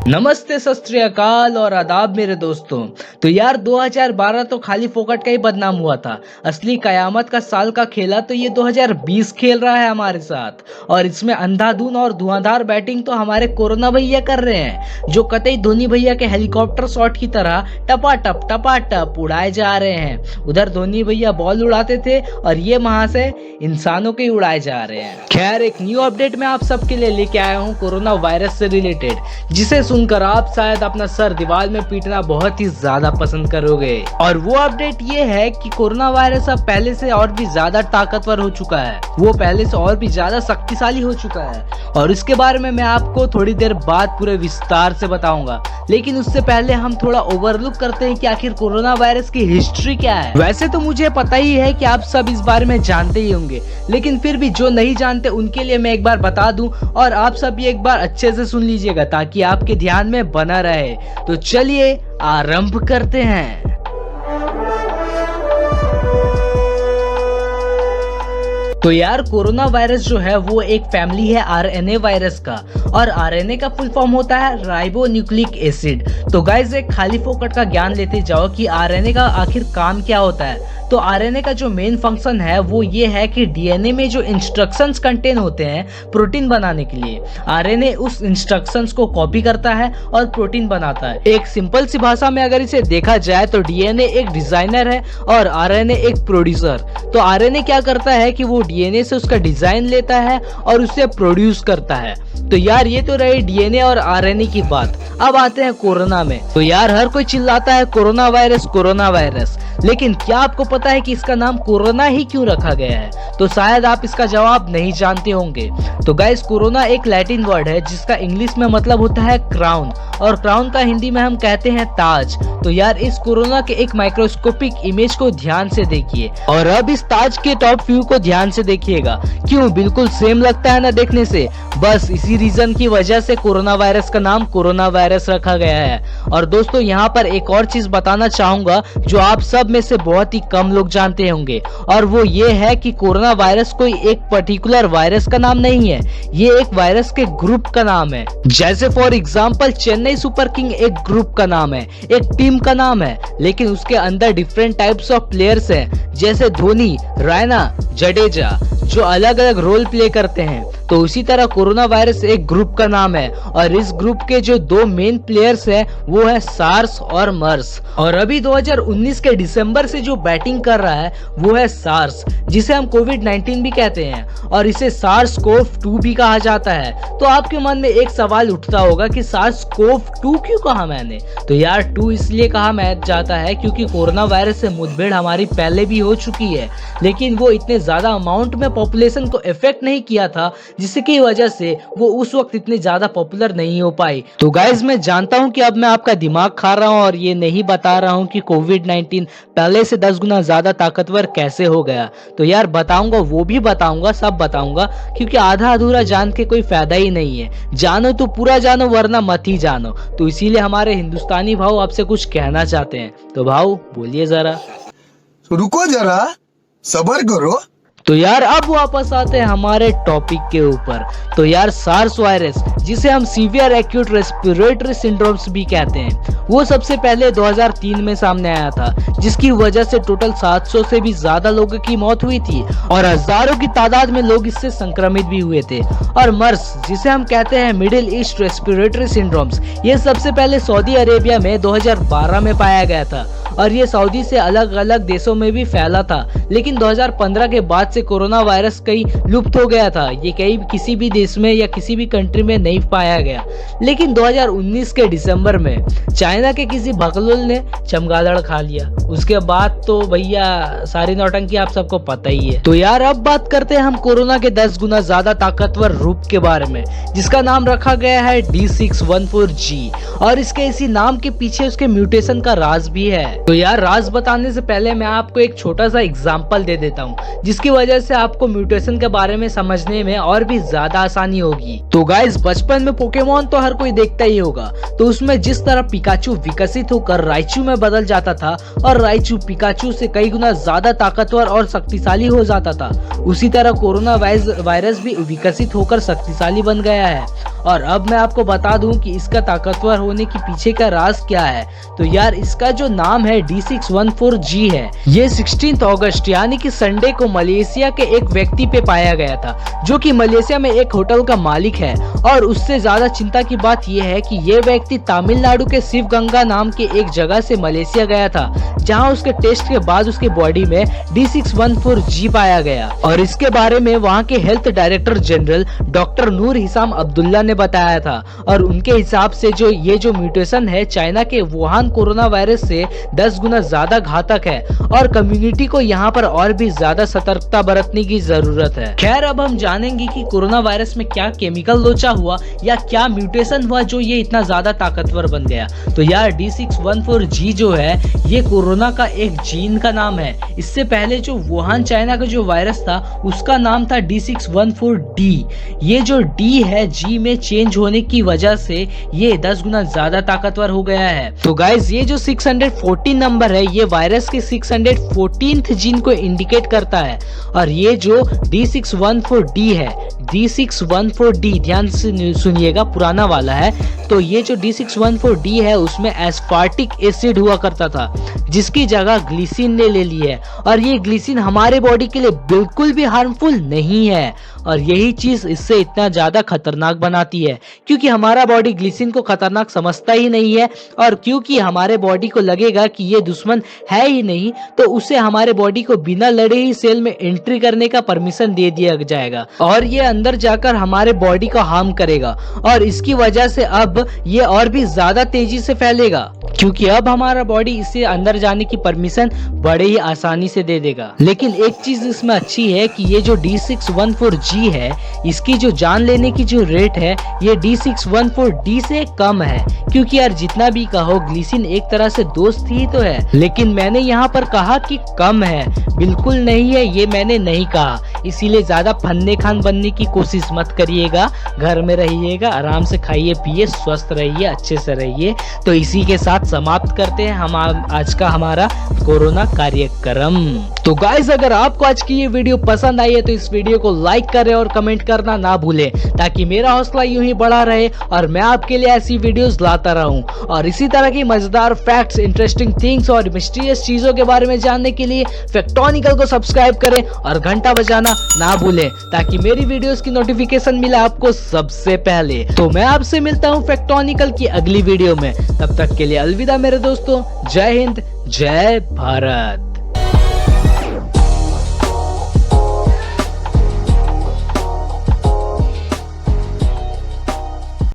नमस्ते, सत श्री अकाल और आदाब मेरे दोस्तों। तो यार 2012 तो खाली फोकट का ही बदनाम हुआ था। असली कयामत का साल का खेला तो ये 2020 खेल रहा है हमारे साथ। और इसमें अंधाधुन और धुआंधार बैटिंग तो हमारे कोरोना भैया कर रहे हैं, जो कतई धोनी भैया के हेलीकॉप्टर शॉट की तरह टपाटप उड़ाए जा रहे हैं। उधर धोनी भैया बॉल उड़ाते थे और ये वहां से इंसानों के उड़ाए जा रहे हैं। खैर, एक न्यू अपडेट मैं आप सबके लिए लेके आया हूँ कोरोना वायरस से रिलेटेड, जिसे सुनकर आप शायद अपना सर दीवार में पीटना बहुत ही ज्यादा पसंद करोगे। और वो अपडेट ये है कि कोरोना वायरस अब पहले से और भी ज्यादा ताकतवर हो चुका है, वो पहले से और भी ज्यादा शक्तिशाली हो चुका है। और इसके बारे में मैं आपको थोड़ी देर बाद पूरे विस्तार से बताऊंगा। लेकिन उससे पहले हम थोड़ा ओवरलुक करते हैं कि आखिर कोरोना वायरस की हिस्ट्री क्या है। वैसे तो मुझे पता ही है कि आप सब इस बारे में जानते ही होंगे, लेकिन फिर भी जो नहीं जानते उनके लिए मैं एक बार बता दूं और आप सब ये एक बार अच्छे से सुन लीजिएगा ताकि आपके ध्यान में बना रहे। तो चलिए आरंभ करते हैं। तो यार, कोरोना वायरस जो है वो एक फैमिली है आरएनए वायरस का, और आरएनए का फुल फॉर्म होता है राइबो न्यूक्लिक एसिड। तो गाइस, एक खाली फोकट का ज्ञान लेते जाओ कि आरएनए का आखिर काम क्या होता है। तो आरएनए का जो मेन फंक्शन है वो ये है कि डीएनए में जो इंस्ट्रक्शंस कंटेन होते हैं प्रोटीन बनाने के लिए, आरएनए उस इंस्ट्रक्शंस को कॉपी करता है और प्रोटीन बनाता है। एक सिंपल सी भाषा में अगर इसे देखा जाए तो डीएनए एक डिजाइनर है और आरएनए एक प्रोड्यूसर। तो आरएनए क्या करता है कि वो डीएनए से उसका डिजाइन लेता है और उसे प्रोड्यूस करता है। तो यार, ये तो रही डीएनए और आरएनए की बात। अब आते हैं कोरोना में। तो यार, हर कोई चिल्लाता है कोरोना वायरस, लेकिन क्या आपको पता है कि इसका नाम कोरोना ही क्यों रखा गया है? तो शायद आप इसका जवाब नहीं जानते होंगे। तो गाइस, कोरोना एक लैटिन वर्ड है जिसका इंग्लिश में मतलब होता है क्राउन, और क्राउन का हिंदी में हम कहते हैं ताज। तो यार, इस कोरोना के एक माइक्रोस्कोपिक इमेज को ध्यान से देखिए और अब इस ताज के टॉप व्यू को ध्यान से देखिएगा। क्यों बिल्कुल सेम लगता है ना देखने से? बस इसी रीजन की वजह से कोरोना वायरस का नाम कोरोना वायरस रखा गया है। और दोस्तों, यहाँ पर एक और चीज बताना चाहूंगा जो आप सब में से बहुत ही कम लोग जानते होंगे, और वो ये है कि कोरोना वायरस कोई एक पर्टिकुलर वायरस का नाम नहीं है, ये एक वायरस के ग्रुप का नाम है। जैसे for example Chennai super king एक ग्रुप का नाम है, एक टीम का नाम है, लेकिन उसके अंदर डिफरेंट टाइप्स ऑफ प्लेयर्स हैं, जैसे धोनी, रैना, जडेजा, जो अलग अलग रोल प्ले करते हैं। तो उसी तरह कोरोना वायरस एक ग्रुप का नाम है, और इस ग्रुप के जो दो मेन प्लेयर्स हैं वो है सार्स और मर्स। और अभी 2019 के दिसंबर से जो बैटिंग कर रहा है वो है सार्स, जिसे हम कोविड-19 भी कहते हैं, और इसे सार्स-कोव-2 भी कहा जाता है। तो आपके मन में एक सवाल उठता होगा कि सार्स-कोव-2 क्यों कहा मैंने? तो यार, 2 इसलिए कहा जाता है क्योंकि कोरोना वायरस से मुठभेड़ हमारी पहले भी हो चुकी है, लेकिन वो इतने ज्यादा अमाउंट में पॉपुलेशन को इफेक्ट नहीं किया था, जिसकी वजह से वो उस वक्त इतने ज्यादा पॉपुलर नहीं हो पाई। तो गाइज, मैं जानता हूं कि अब मैं आपका दिमाग खा रहा हूं और ये नहीं बता रहा हूं कि कोविड-19 पहले से 10 गुना ज्यादा ताकतवर कैसे हो गया। तो यार बताऊंगा, वो भी बताऊंगा, सब बताऊंगा, क्योंकि आधा अधूरा जान के कोई फायदा ही नहीं है। जानो तो पूरा जानो, वरना मत ही जानो। तो इसीलिए हमारे हिंदुस्तानी भाव आपसे कुछ कहना चाहते हैं। तो भाव बोलिए जरा। रुको जरा, सब्र करो। तो यार, अब वापस आते हैं हमारे टॉपिक के ऊपर। तो यार, सार्स वायरस, जिसे हम सीवियर एक्यूट रेस्पिरेटरी सिंड्रोम्स भी कहते हैं, वो सबसे पहले 2003 में सामने आया था, जिसकी वजह से टोटल 700 से भी ज्यादा लोगों की मौत हुई थी और हजारों की तादाद में लोग इससे संक्रमित भी हुए थे। और मर्स, जिसे हम कहते हैं मिडिल ईस्ट रेस्पिरेटरी सिंड्रोम्स, ये सबसे पहले सऊदी अरेबिया में 2012 में पाया गया था, और ये सऊदी से अलग अलग देशों में भी फैला था। लेकिन 2015 के बाद से कोरोना वायरस कहीं लुप्त हो गया था, ये कहीं किसी भी देश में या किसी भी कंट्री में नहीं पाया गया। लेकिन 2019 के दिसंबर में चाइना के किसी भगलुल ने चमगादड़ खा लिया। उसके बाद तो भैया सारी नौटंकी आप सबको पता ही है। तो यार, अब बात करते हैं हम कोरोना के 10 गुना ज्यादा ताकतवर रूप के बारे में, जिसका नाम रखा गया है D614G, और इसके इसी नाम के पीछे उसके म्यूटेशन का राज भी है। तो यार, राज बताने से पहले मैं आपको एक छोटा सा एग्जांपल दे देता हूँ, जिसकी वजह से आपको म्यूटेशन के बारे में समझने में और भी ज्यादा आसानी होगी। तो गाइस, बचपन में पोकेमॉन तो हर कोई देखता ही होगा। तो उसमें जिस तरह पिकाचू विकसित होकर राइचू में बदल जाता था और राइचू पिकाचू से कई गुना ज्यादा ताकतवर और शक्तिशाली हो जाता था, उसी तरह कोरोना वायरस भी विकसित होकर शक्तिशाली बन गया है। और अब मैं आपको बता दूं कि इसका ताकतवर होने के पीछे का राज क्या है। तो यार इसका जो नाम है D614G है। ये 16 अगस्त यानी कि संडे को मलेशिया के एक व्यक्ति पे पाया गया था, जो कि मलेशिया में एक होटल का मालिक है। और उससे ज्यादा चिंता की बात यह है कि ये व्यक्ति तमिलनाडु के शिवगंगा नाम के एक जगह से मलेशिया गया था, जहां उसके टेस्ट के बाद उसके बॉडी में D614G पाया गया। और इसके बारे में वहां के हेल्थ डायरेक्टर जनरल डॉक्टर नूर हिसाम अब्दुल्ला ने बताया था। और उनके हिसाब से जो म्यूटेशन है चाइना के वुहान कोरोना वायरस से 10 गुना ज्यादा घातक है और कम्युनिटी को यहाँ पर और भी ज्यादा सतर्कता बरतने की जरूरत है। खैर अब हम जानेंगे कि कोरोना वायरस में क्या केमिकल लोचा हुआ या क्या म्यूटेशन हुआ जो ये इतना ज्यादा ताकतवर बन गया। तो यार D614G जो है ये कोरोना का एक जीन का नाम है। इससे पहले जो वुहान चाइना का जो वायरस था उसका नाम था D614D। ये जो D है G में चेंज होने की वजह से ये 10 गुना ज्यादा ताकतवर हो गया है। तो गाइज ये जो 614 नंबर है ये वायरस के 614th जीन को इंडिकेट करता है। और ये जो D614D है, D614D ध्यान से सुनिएगा, पुराना वाला है। तो ये जो D614D है उसमें एस्पार्टिक एसिड हुआ करता था, जिसकी जगह ग्लिसिन ने ले ली है। और ये ग्लिसिन हमारे बॉडी के लिए बिल्कुल भी हार्मफुल नहीं है। और यही चीज इससे इतना ज्यादा खतरनाक बनाती है, क्योंकि हमारा बॉडी ग्लिसिन को खतरनाक समझता ही नहीं है। और क्योंकि हमारे बॉडी को लगेगा कि ये दुश्मन है ही नहीं, तो उसे हमारे बॉडी को बिना लड़े ही सेल में एंट्री करने का परमिशन दे दिया जाएगा और ये अंदर जाकर हमारे बॉडी को हार्म करेगा। और इसकी वजह से अब ये और भी ज्यादा तेजी से फैलेगा, क्योंकि अब हमारा बॉडी इसे अंदर जाने की परमिशन बड़े ही आसानी से दे देगा। लेकिन एक चीज इसमें अच्छी है कि ये जो D614G है इसकी जो जान लेने की जो रेट है ये D614D से कम है। क्योंकि यार जितना भी कहो ग्लिसिन एक तरह से दोस्त ही तो है, लेकिन मैंने यहाँ पर कहा कि कम है, बिल्कुल नहीं है ये मैंने नहीं कहा। इसीलिए ज्यादा फन्ने खान बनने की कोशिश मत करिएगा, घर में रहिएगा, आराम से खाइए पिए, स्वस्थ रहिए, अच्छे से रहिए। तो इसी के साथ समाप्त करते हैं हम आज का हमारा कोरोना कार्यक्रम। तो गाइस अगर आपको आज की ये वीडियो पसंद आई है तो इस वीडियो को लाइक करें और कमेंट करना ना भूलें, ताकि मेरा हौसला यूं ही बढ़ा रहे और मैं आपके लिए ऐसी वीडियोस लाता रहूं। और इसी तरह की मजेदार फैक्ट्स, इंटरेस्टिंग थिंग्स और मिस्टीरियस चीजों के बारे में जानने के लिए फैक्टोनिकल को सब्सक्राइब करें और घंटा बजाना ना भूलें, ताकि मेरी वीडियोस की नोटिफिकेशन मिले आपको सबसे पहले। तो मैं आपसे मिलता हूँ फैक्टोनिकल की अगली वीडियो में, तब तक के लिए अलविदा मेरे दोस्तों। जय हिंद, जय भारत।